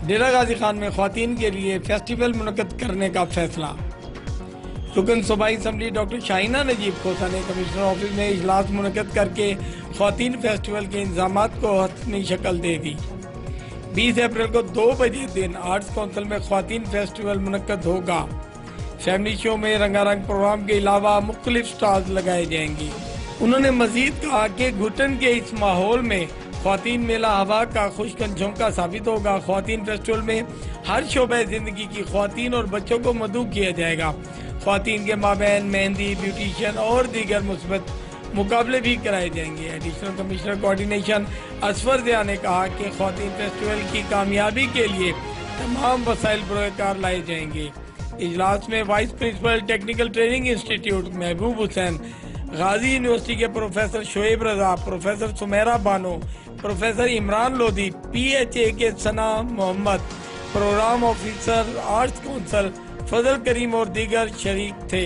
ڈیرہ غازی خان میں خواتین کے لیے فیسٹیول منعقد کرنے کا فیصلہ۔ رکن صوبائی اسمبلی ڈاکٹر شاہینہ نجیب کھوسہ نے کمشنر آفس میں اجلاس منعقد کر کے خواتین فیسٹیول کے انتظامات کو حتمی شکل دے دی۔ 20 اپریل کو 2 بجے دن آرٹس کونسل میں خواتین فیسٹیول منعقد ہوگا۔ فیملی شو میں رنگا رنگ پروگرام کے علاوہ مختلف سٹالز لگائے جائیں گی۔ انہوں نے مزید کہا کہ گھٹن کے اس ماحول میں خواتین میلہ ہوا کا خشکن جھونکا ثابت ہوگا۔ خواتین فیسٹیول میں ہر شعبہ زندگی کی خواتین اور بچوں کو مدعو کیا جائے گا۔ خواتین کے مابین مہندی، بیوٹیشین اور دیگر مثبت مقابلے بھی کرائے جائیں گے۔ Additional commissioner coordination Asfar Zia نے کہا کہ خواتین فیسٹیول کی کامیابی کے لیے تمام وسائل بروئے کار لائے جائیں گے۔ اجلاس میں vice principal technical training institute Mehboob Hussain, Ghazi university کے professor Shoaib Raza, professor Sameera Bano, professor Imran Lodhi, P H A کے Sana Muhammad, programme officer arts council Fazal Karim اور دیگر شریک تھے۔